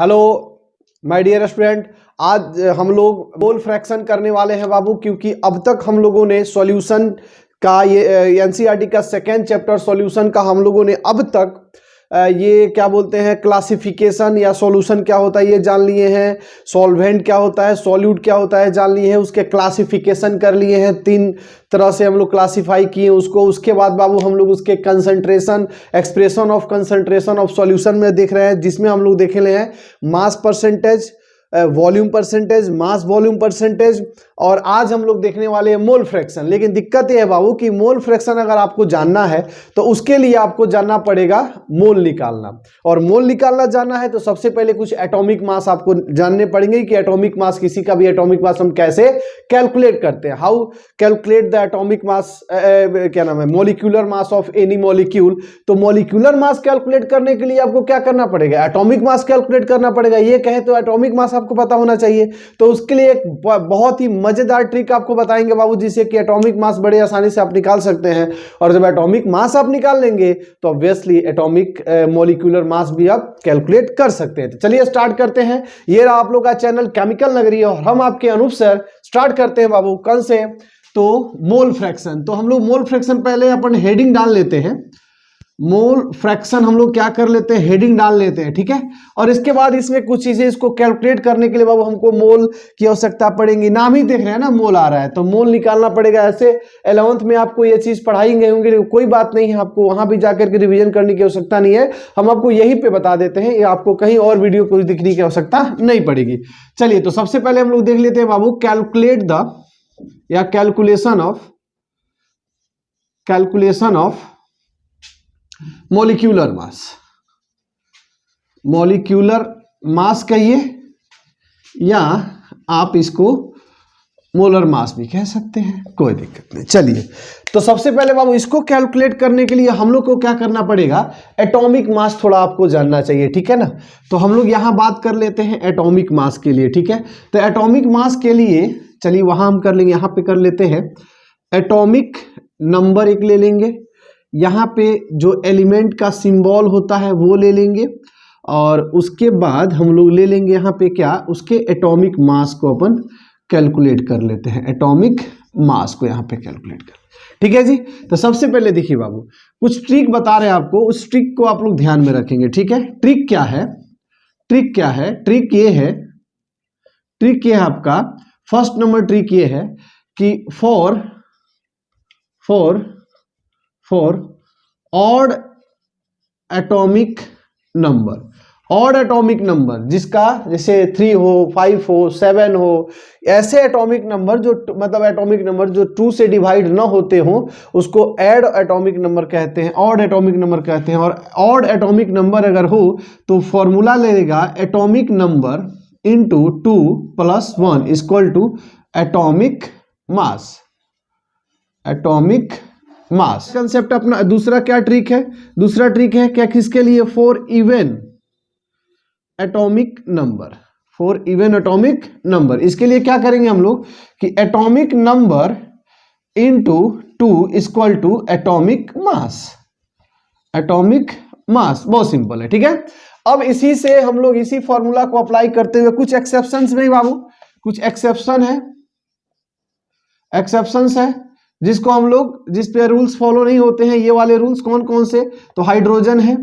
Hello my dear student, आज हम लोग मोल फ्रैक्शन करने वाले हैं बाबू, क्योंकि अब तक हम लोगों ने सॉल्यूशन का ये एनसीईआरटी का सेकेंड चैप्टर सॉल्यूशन का हम लोगों ने अब तक ये क्या बोलते हैं क्लासिफिकेशन या सॉल्यूशन क्या होता है ये जान लिए हैं, सॉल्वेंट क्या होता है, सॉल्यूट क्या होता है जान लिए हैं, उसके क्लासिफिकेशन कर लिए हैं, 3 तरह से हम लोग क्लासिफाई किए उसको। उसके बाद बाबू हम लोग उसके concentration, expression of concentration of solution में देख रहे हैं, जिसमें हम लोग देख रहे हैं mass percentage, volume percentage, mass volume percentage, और आज हम लोग देखने वाले हैं मोल फ्रैक्शन। लेकिन दिक्कत यह है बाबू कि मोल फ्रैक्शन अगर आपको जानना है तो उसके लिए आपको जानना पड़ेगा मोल निकालना, और मोल निकालना जानना है तो सबसे पहले कुछ एटॉमिक मास आपको जानने पड़ेंगे कि एटॉमिक मास, किसी का भी एटॉमिक मास हम कैसे कैलकुलेट करते हैं, how calculate the atomic mass, क्या नाम है, molecular mass of any molecule. तो मॉलिक्यूलर मास कैलकुलेट करने के लिए आपको क्या करना पड़ेगा, एटॉमिक मास कैलकुलेट करना पड़ेगा। ये कहे तो एटॉमिक मास आपको पता होना चाहिए, तो उसके लिए एक बहुत ही मजेदार ट्रिक आपको बताएंगे बाबू, जिससे कि एटॉमिक मास बड़े आसानी से आप निकाल सकते हैं। और जब एटॉमिक मास आप निकाल लेंगे तो ऑब्वियसली एटॉमिक मॉलिक्यूलर मास भी आप कैलकुलेट कर सकते हैं। तो चलिए स्टार्ट करते हैं। ये रहा आप लोग का चैनल केमिकल नगरी और हम आपके अनूप सर। स्टार्ट करते हैं बाबू कल से, तो मोल फ्रैक्शन। तो हम लोग मोल फ्रैक्शन पहले अपन हेडिंग डाल लेते हैं। मोल फ्रैक्शन हम लोग क्या कर लेते हैं, हेडिंग डाल लेते हैं, ठीक है। और इसके बाद इसमें कुछ चीजें, इसको कैलकुलेट करने के लिए बाबू हमको मोल की आवश्यकता पड़ेगी। नाम ही देख रहे हैं ना, मोल आ रहा है तो मोल निकालना पड़ेगा। ऐसे 11th में आपको ये चीज पढ़ाई गई होंगी, कोई बात नहीं है, आपको वहां भी जाकर के रिवीजन करने की आवश्यकता नहीं है, हम आपको यहीं पे बता देते हैं, ये आपको कहीं और वीडियो कोई दिखने की आवश्यकता नहीं पड़ेगी। चलिए, तो सबसे पहले हम लोग देख लेते हैं बाबू, कैलकुलेट द या calculation of molecular mass. Molecular mass कहिए या आप इसको मोलर मास भी कह सकते हैं, कोई दिक्कत नहीं। चलिए, तो सबसे पहले बाबू इसको कैलकुलेट करने के लिए हम लोग को क्या करना पड़ेगा, एटॉमिक मास थोड़ा आपको जानना चाहिए, ठीक है ना। तो हम लोग यहां बात कर लेते हैं एटॉमिक मास के लिए, ठीक है। तो एटॉमिक मास के लिए चलिए वहां हम कर लेंगे, यहां पे कर लेते हैं एटॉमिक नंबर एक ले लेंगे, यहाँ पे जो एलिमेंट का सिंबल होता है वो ले लेंगे, और उसके बाद हम लोग ले लेंगे यहाँ पे क्या, उसके एटॉमिक मास को अपन कैलकुलेट कर लेते हैं। एटॉमिक मास को यहाँ पे कैलकुलेट कर, ठीक है जी। तो सबसे पहले देखिए बाबू, कुछ ट्रिक बता रहे हैं आपको, उस ट्रिक को आप लोग ध्यान में रखेंगे, ठीक है। ट्रिक क्या है, ट्रिक क्या है, ट्रिक ये है, ट्रिक ये है आपका फर्स्ट नंबर ट्रिक ये है कि फॉर ऑड एटॉमिक नंबर, जिसका जैसे 3 हो, 5 हो, 7 हो, ऐसे एटॉमिक नंबर जो मतलब एटॉमिक नंबर जो 2 से डिवाइड ना होते हो उसको ऐड एटॉमिक नंबर कहते हैं, ऑड एटॉमिक नंबर कहते हैं। और ऑड एटॉमिक नंबर अगर हो तो फॉर्मूला लेगा atomic number into 2 + 1 equal to atomic mass. Atomic mass concept अपना। दूसरा क्या ट्रिक है, दूसरा ट्रिक है क्या, किसके लिए, for even atomic number, for even atomic number. इसके लिए क्या करेंगे हम लोग कि atomic number into 2 equal to atomic mass. Atomic mass बहुत सिंपल है, ठीक है। अब इसी से हम लोग इसी फॉर्मूला को अप्लाई करते हुए, कुछ एक्सेप्शंस नहीं बाबू, कुछ एक्सेप्शन है, एक्सेप्शंस है जिसको हम लोग, जिस पे रूल्स फॉलो नहीं होते हैं। ये वाले रूल्स कौन कौन से, तो हाइड्रोजन है,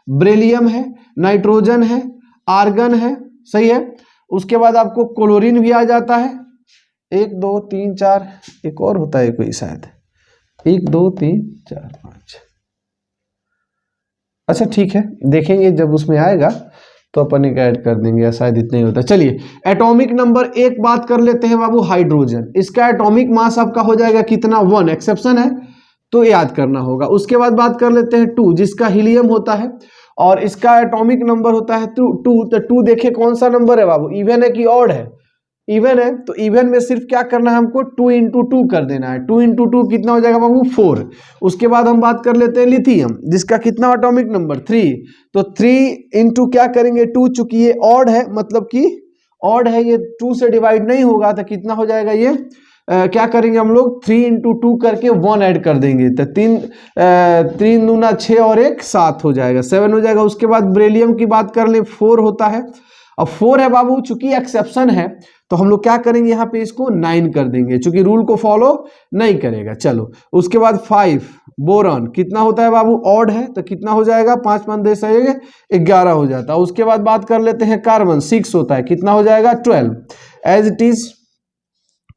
बेरिलियम है, नाइट्रोजन है, आर्गन है, सही है। उसके बाद आपको क्लोरीन भी आ जाता है, 1 2 3 4, एक और होता है कोई शायद, 1 2 3 4 5, अच्छा ठीक है, देखेंगे जब उसमें आएगा तो अपन एक ऐड कर देंगे, शायद इतना ही होता है। चलिए, एटॉमिक नंबर एक बात कर लेते हैं बाबू, हाइड्रोजन, इसका एटॉमिक मास आपका हो जाएगा कितना, 1, एक्सेप्शन है तो याद करना होगा। उसके बाद बात कर लेते हैं 2, जिसका हीलियम होता है और इसका एटॉमिक नंबर होता है 2। तो 2 देखे कौन सा नंबर है बाबू, इवन है कि ऑड है, इवन है। तो इवन में सिर्फ क्या करना है हमको, 2 × 2 कर देना है। 2 × 2 कितना हो जाएगा बाबू, 4। उसके बाद हम बात कर लेते हैं लिथियम, जिसका कितना एटॉमिक नंबर, 3। तो 3 × क्या करेंगे 2, चूंकि ये ऑड है, मतलब कि ऑड है, ये 2 से डिवाइड नहीं होगा, तो कितना हो जाएगा ये, क्या करेंगे हम लोग, 3 × 2 करके 1 ऐड कर देंगे, तो 3 दूना 6 और 1 7 हो जाएगा, 7 हो जाएगा। उसके बाद बेरिलियम की बात कर ले, 4 होता है। अब 4 है बाबू, चूंकि एक्सेप्शन है तो हम लोग क्या करेंगे यहाँ पे इसको 9 कर देंगे, चूंकि रूल को फॉलो नहीं करेगा। चलो उसके बाद 5 बोरॉन कितना होता है बाबू, ऑड है तो कितना हो जाएगा, 5 5 10 11 हो जाता है। उसके बाद बात कर लेते हैं कार्बन, 6 होता है, कितना हो जाएगा 12, एज इट इज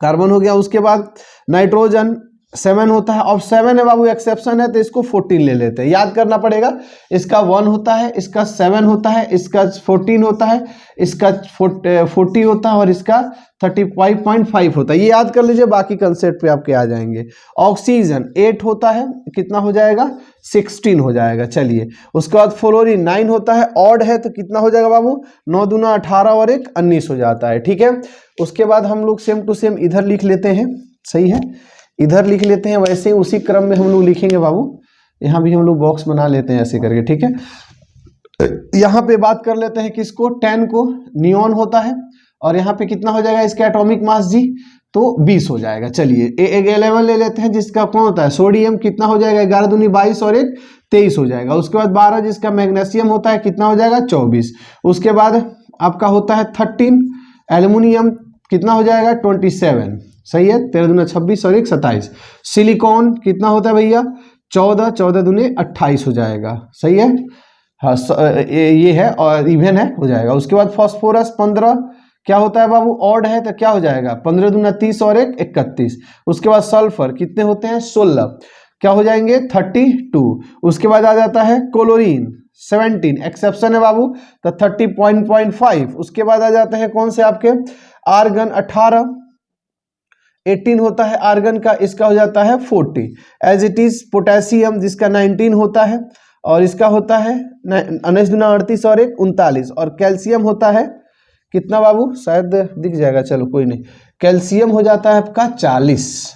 कार्बन हो गया। उसके बाद नाइट्रोजन 7 होता है, अब 7 है बाबू एक्सेप्शन है तो इसको 14 ले लेते हैं, याद करना पड़ेगा। इसका 1 होता है, इसका 7 होता है, इसका 14 होता है, इसका 40 होता है और इसका 35.5 होता है, ये याद कर लीजिए, बाकी कंसेप्ट पे आपके आ जाएंगे। ऑक्सीजन 8 होता है, कितना हो जाएगा 16 हो जाएगा। चलिए उसके बाद फ्लोरीन 9 होता है, ऑड है तो कितना हो जाएगा बाबू, 9 दूना 18 और 1 19 हो जाता है, ठीक है। उसके बाद हम लोग सेम टू सेम इधर लिख लेते हैं, सही है, इधर लिख लेते हैं, वैसे ही उसी क्रम में हम लोग लिखेंगे बाबू, यहाँ भी हम लोग बॉक्स बना लेते हैं ऐसे करके, ठीक है। यहाँ पे बात कर लेते हैं किसको, 10 को, नियॉन होता है, और यहाँ पे कितना हो जाएगा इसका एटॉमिक मास जी, तो 20 हो जाएगा। चलिए 11 ले लेते हैं, जिसका कौन होता है सोडियम, कितना हो जाएगा 11 दूनी 22 और 1 23 हो जाएगा। उसके बाद 12 जिसका मैग्नीशियम होता है, कितना हो जाएगा 24। उसके बाद आपका होता है 13 एल्युमिनियम, कितना हो जाएगा 27, सही है, 13 दूना 26 और 1 27। सिलिकॉन कितना होता है भैया 14, 14 दूने 28 हो जाएगा, सही है, हाँ ये है और इवन है, हो जाएगा। उसके बाद फास्फोरस 15 क्या होता है बाबू, ऑड है तो क्या हो जाएगा 15 दूना 30 और 1 31। उसके बाद सल्फर कितने होते हैं 16, क्या हो जाएंगे 32। उसके बाद आ जाता है क्लोरीन 17, एक्सेप्शन है बाबू तो 30.5। उसके बाद आ जाते हैं कौन से आपके, आर्गन 18 होता है आर्गन का, इसका हो जाता है 40, एज इट इज। पोटेशियम जिसका 19 होता है और इसका होता है 19 दूना 38 और 1 39। और कैल्शियम होता है कितना बाबू, शायद दिख जाएगा, चलो कोई नहीं, कैल्शियम हो जाता है आपका 40,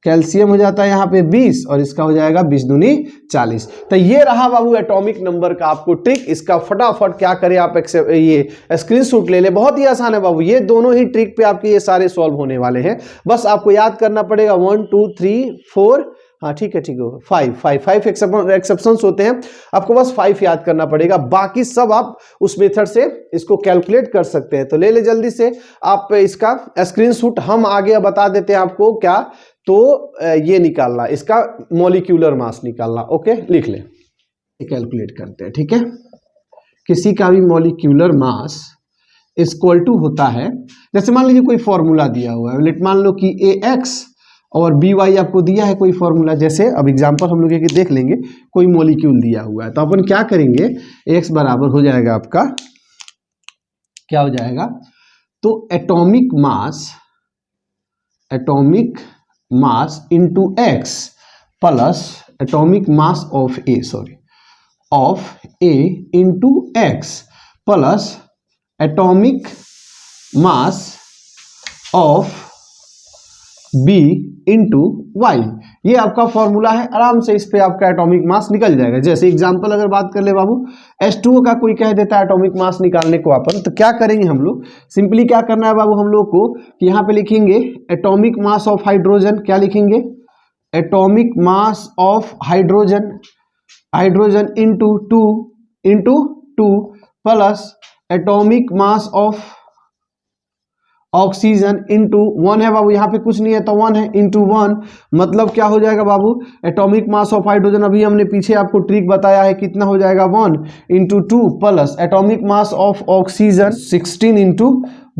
कैल्शियम हो जाता है यहाँ पे 20 और इसका हो जाएगा 20 दूनी 40। तो ये रहा बाबू एटॉमिक नंबर का आपको ट्रिक, इसका फटाफट क्या करें आप ये स्क्रीनशॉट ले ले, बहुत ही आसान है बाबू, ये दोनों ही ट्रिक पे आपके ये सारे सॉल्व होने वाले हैं। बस आपको याद करना पड़ेगा 1 2 3 4, हाँ ठीक है 5 एक्सेप्शंस होते हैं, आपको बस 5 याद करना पड़ेगा, बाकी सब आप उस मेथड से इसको कैलकुलेट कर सकते हैं। तो ले ले जल्दी से आप इसका स्क्रीनशॉट, हम आगे बता देते हैं आपको क्या, तो ये निकालना, इसका मॉलिक्यूलर मास निकालना, ओके लिख ले, कैलकुलेट करते हैं, ठीक है। किसी का भी मॉलिक्यूलर मास इक्वल टू होता है, जैसे मान लीजिए कोई फॉर्मूला दिया हुआ है, मान लो कि AX और BY आपको दिया है कोई फॉर्मूला, जैसे अब एग्जांपल हम लोग देख लेंगे, कोई मॉलिक्यूल दिया हुआ है तो अपन क्या करेंगे, X बराबर हो जाएगा आपका, क्या हो जाएगा, तो atomic mass into X plus atomic mass of A into X plus atomic mass of B into Y, ये आपका फॉर्मूला है, आराम से इस पे आपका एटॉमिक मास निकल जाएगा। जैसे एग्जांपल अगर बात कर ले बाबू, H2O का कोई कह देता है एटॉमिक मास निकालने को अपन, तो क्या करेंगे हम लोग, सिंपली क्या करना है बाबू हम लोग को कि यहाँ पे लिखेंगे एटॉमिक मास ऑफ हाइड्रोजन, क्या लिखेंगे atomic mass of hydrogen into 2 plus atomic mass of oxygen into 1 है बाबू, यहाँ पे कुछ नहीं है तो 1 है, इंटू 1 मतलब क्या हो जाएगा बाबू, एटॉमिक मास ऑफ हाइड्रोजन, अभी हमने पीछे आपको ट्रिक बताया है, कितना हो जाएगा 1 into 2 plus atomic mass of oxygen 16 into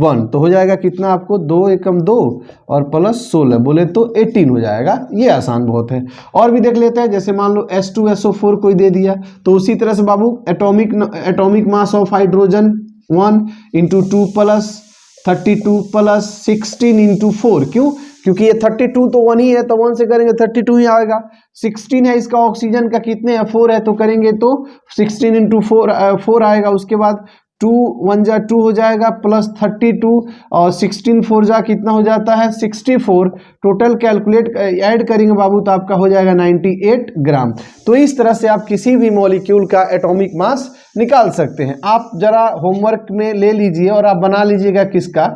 1, तो हो जाएगा कितना आपको 2 एकम 2 और प्लस 16 बोले तो 18 हो जाएगा। ये आसान बहुत है। और भी देख लेते हैं, जैसे मान लो H2SO4 कोई दे दिया, तो उसी तरह से बाबू atomic mass of hydrogen 1 into 2 plus 32 plus 16 into 4, क्योंकि ये 32 तो 1 ही है तो 1 से करेंगे 32 ही आएगा। 16 है इसका ऑक्सीजन का, कितने है 4 है तो करेंगे तो 16 इंटू 4 आएगा। उसके बाद 2 1 जा 2 हो जाएगा प्लस 32 और 16 4 जा कितना हो जाता है 64, टोटल कैलकुलेट ऐड करेंगे बाबू तो आपका हो जाएगा 98 ग्राम। तो इस तरह से आप किसी भी मॉलिक्यूल का एटॉमिक मास निकाल सकते हैं। आप जरा होमवर्क में ले लीजिए और आप बना लीजिएगा किसका,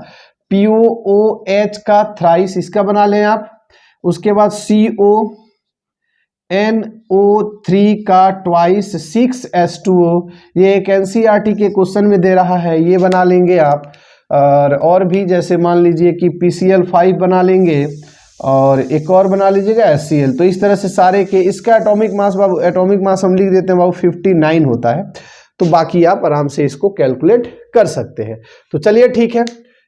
POOH का थ्राइस, इसका बना लें आप। उसके बाद CO NO3 का ट्वाइस 6H2O, ये एक NCERT के क्वेश्चन में दे रहा है, ये बना लेंगे आप। और भी जैसे मान लीजिए कि PCl5 बना लेंगे और एक और बना लीजिएगा HCl। तो इस तरह से सारे के इसका एटॉमिक मास बाबू, एटॉमिक मास हम लिख देते हैं बाबू 59 होता है। तो बाकी आप आराम से इसको कैलकुलेट कर सकते हैं। तो चलिए ठीक है,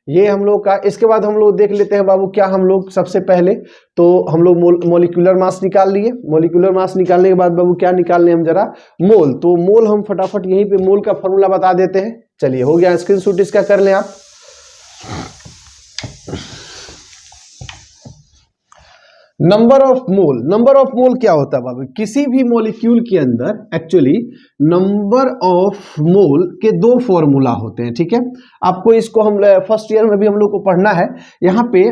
ये हम लोग का। इसके बाद हम लोग देख लेते हैं बाबू क्या हम लोग सबसे पहले तो हम लोग मोलिकुलर मास निकाल लिए। मोलिकुलर मास निकालने के बाद बाबू क्या निकालने हम जरा, मोल। तो मोल हम फटाफट यहीं पे मोल का फॉर्मूला बता देते हैं। चलिए हो गया, स्क्रीनशॉट इसका कर लें आप। Number of mole, number of मोल क्या होता है बाबू, किसी भी मॉलिक्यूल के अंदर एक्चुअली नंबर ऑफ मोल के दो फॉर्मूला होते हैं, ठीक है। आपको इसको हम फर्स्ट ईयर में भी हम लोग को पढ़ना है। यहाँ पे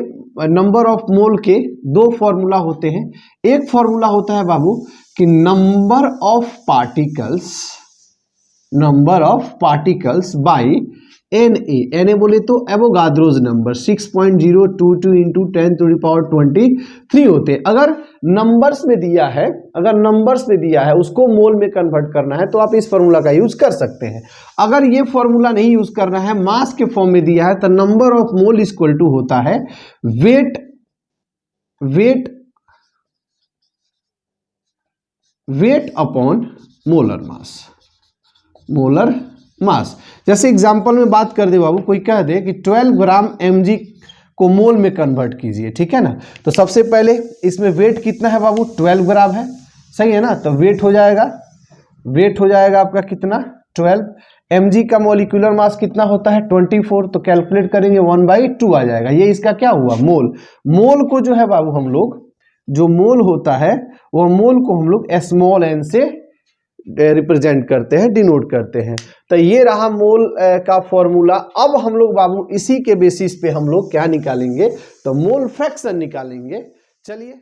नंबर ऑफ मोल के दो फॉर्मूला होते हैं। एक फॉर्मूला होता है बाबू कि number of particles, number of particles by Na बोले तो एवोगाद्रोज नंबर 6.022 इंटू 10⁻23 होते हैं। अगर नंबर्स में दिया है, अगर नंबर्स में दिया है उसको मोल में कन्वर्ट करना है तो आप इस फॉर्मूला का यूज कर सकते हैं। अगर ये फॉर्मूला नहीं यूज करना है, मास के फॉर्म में दिया है, तो number of mole equal to होता है weight, weight upon molar mass, molar mass. जैसे एग्जांपल में बात कर दे बाबू, कोई कह दे कि 12 ग्राम mg को मोल में कन्वर्ट कीजिए, ठीक है ना। तो सबसे पहले इसमें वेट कितना है बाबू, 12 ग्राम है, सही है ना। तो वेट हो जाएगा, वेट हो जाएगा आपका कितना, 12। mg का मॉलिक्यूलर मास कितना होता है, 24। तो कैलकुलेट करेंगे 1/2 आ जाएगा। ये इसका क्या हुआ, मोल। मोल को जो है बाबू हम लोग, जो मोल होता है वो मोल को हम लोग स्मॉल n से रिप्रेजेंट करते हैं, डिनोट करते हैं। तो ये रहा मोल का फॉर्मूला। अब हम लोग बाबू इसी के बेसिस पे हम लोग क्या निकालेंगे, तो मोल फ्रैक्शन निकालेंगे। चलिए